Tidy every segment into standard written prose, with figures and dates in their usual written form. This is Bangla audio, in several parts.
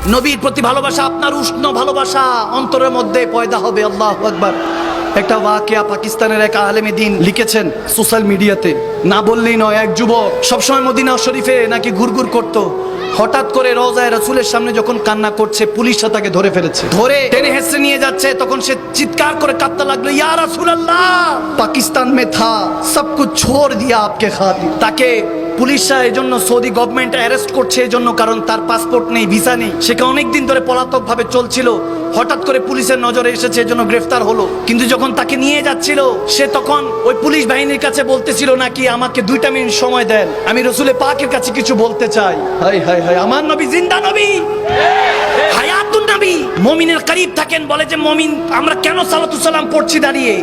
নবীর প্রতি ভালোবাসা, আপনার উষ্ণ ভালোবাসা অন্তরের মধ্যে পয়দা হবে। আল্লাহু আকবার। একটা ওয়াকিয়া পাকিস্তানের এক আলেমে দিন লিখেছেন সোশ্যাল মিডিয়াতে, না বললেই নয়। এক যুবক সবসময় মদিনা শরীফে নাকি ঘুরঘুর করত, হঠাৎ করে রওজায়ে রাসূলের সামনে যখন কান্না করছে, পুলিশরা তাকে ধরে ফেলেছে। ধরে টেনে হেসে নিয়ে যাচ্ছে, তখন সে চিৎকার করে কাঁদতে লাগলো, ইয়া রাসূলুল্লাহ, পাকিস্তান মে থা, সব কুছ ছোড় দিয়া আপকে খাতির। তাকে পুলিশরা এই জন্য, সৌদি গভর্নমেন্ট অ্যারেস্ট করছে এই জন্য, কারণ তার পাসপোর্ট নেই, ভিসা নেই। সেটা অনেকদিন ধরে পলাতক ভাবে চলছিল, হঠাৎ করে পুলিশের নজরে এসেছে, এই জন্য গ্রেফতার হলো। কিন্তু যখন তাকে নিয়ে যাচ্ছিল, সে তখন ওই পুলিশ বাহিনীর কাছে বলতেছিল নাকি, আমাকে 2টা মিনিট সময় দেন, আমি রসুলের পাকের কাছে কিছু বলতে চাই। হাই হাই হাই, আমার নবী জিন্দা নবী, হায়াতুন নবী, মুমিনের করিব থাকেন। বলে যে মুমিন, আমরা কেন সালাতুস সালাম পড়ছি দাঁড়িয়ে?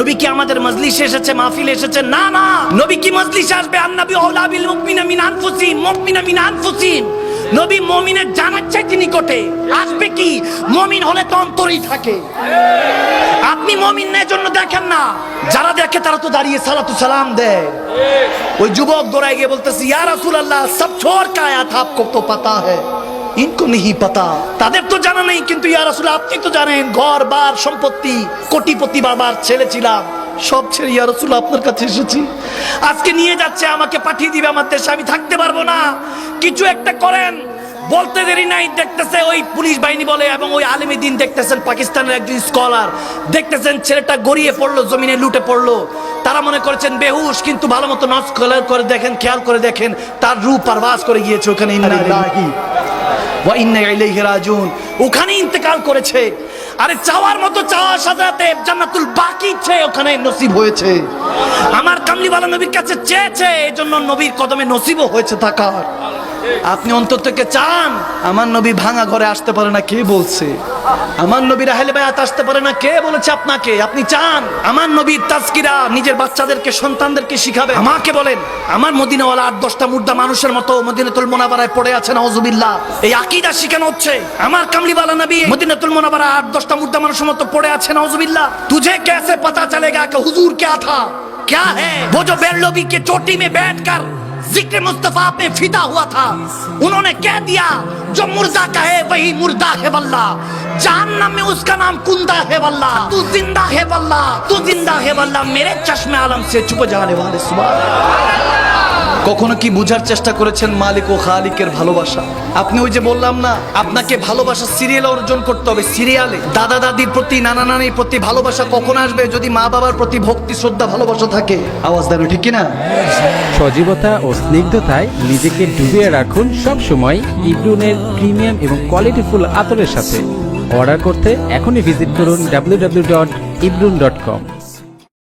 নবী কি আমাদের মজলিসে এসেছে, মাহফিলে এসেছে? না না, নবী কি মজলিসে আসবে? আন-নবী আওলা বিল মুমিনিনা মিন আনফুসিহিম, মুমিনা মিন আনফুসিহিম। নবী মুমিনের জানার চাইতে নিকটে আসবে। কি মুমিন হলে তো অন্তরেই থাকে। আপনি মুমিন না, জন্য দেখেন না, যারা দেখে তারা তো দাঁড়িয়ে সালাতু সালাম দেয়। ওই যুবক দৌড়ায় গিয়ে বলতেছে, ইয়া রাসূলুল্লাহ, সব ছোড় কা আয়া থা, আপকো তো পাতা হ্যায়, ইনকো नहीं पता। তাদের তো জানা নেই, কিন্তু ইয়া রাসূল আপনি তো জানেন। ঘর বার সম্পত্তি, কোটিপতি বাবার ছেলে ছিলাম, সব ছেড়ে ইয়া রাসূল আপনার কাছে এসেছি। আজকে নিয়ে যাচ্ছে, আমাকে পাঠিয়ে দিবে আমার দেশে, আমি থাকতে পারবো না, কিছু একটা করেন। বলতে দেরি নাই, দেখতেছে ওই পুলিশ বাহিনী বলে, এবং ওই আলেমী দিন দেখতেছেন, পাকিস্তানের একজন স্কলার দেখতেছেন, ছেলেটা গড়িয়ে পড়লো, জমিনে লুটে পড়লো। তারা মনে করেছেন বেহুশ, কিন্তু ভালো মতো নজ করে দেখেন, খেয়াল করে দেখেন, তার রূপ পারভাস করে গিয়েছে ওখানে। ইন্না লিল্লাহি ওয়া ইন্না ইলাইহি রাজিউন, ওখানে ইন্তেকাল করেছে। আরে চাওয়ার মতো চাওয়া সাজাতে জান্নাতুল বাকি চেয়ে ওখানে নসিব হয়েছে। আমার কামলিওয়ালা নবীর কাছে চেয়েছে, এজন্য নবীর কদমে নসিবও হয়েছে থাকার। আপনি অন্তর থেকে চান, আমার নবী ভাঙা ঘরে আসতে পারে না, কে বলছে? আমার নবীর আহলে বায়াত আসতে পারে না, কে বলেছে আপনাকে? আপনি চান আমার নবীর তাজকিরা নিজের বাচ্চাদেরকে, সন্তানদেরকে শিখাবে। আমাকে বলেন, আমার মদিনাওয়ালা 8-10টা মুর্দা মানুষের মতো মদিনাতুল মুনাওয়ারায় পড়ে আছে, নাউজুবিল্লাহ, এই আকীদা শিখানো হচ্ছে। আমার কামলিওয়ালা নবী মদিনাতুল মুনাওয়ারা 8-10টা মুর্দা মানুষের মতো পড়ে আছে, নাউজুবিল্লাহ। তুঝে कैसे पता चलेगा कि हुजूर क्या था, क्या है? वो जो बेरलोबी के चोटी में बैठकर जिक्र मुस्तफा पे फिदा हुआ था, उन्होंने कह दिया जो मुर्दा कहे वही मुर्दा है वल्लाह, जहन्नम में उसका नाम कुंदा है वल्लाह, तू जिंदा है वल्लाह, तू जिंदा है वल्लाह, मेरे चश्मे आलम से छुप जाने वाले सुभान। কখনো কি বুঝার চেষ্টা করেছেন মালিক ও খালিকের ভালোবাসা? আপনি ওই যে বললাম না, আপনাকে ভালোবাসা সিরিয়ালে অর্জন করতে হবে। সিরিয়ালে দাদা দাদির প্রতি, নানা নানির প্রতি ভালোবাসা কখন আসবে? যদি মা বাবার প্রতি ভক্তি শ্রদ্ধা ভালোবাসা থাকে। আওয়াজ দেন, ঠিক কিনা? সজীবতা ও স্নিগ্ধতায় নিজেকে ডুবিয়ে রাখুন সব সময় ইব্রুনের প্রিমিয়াম এবং কোয়ালিটিফুল আতরের সাথে। অর্ডার করতে এখনই ভিজিট করুন www.ibrun.com।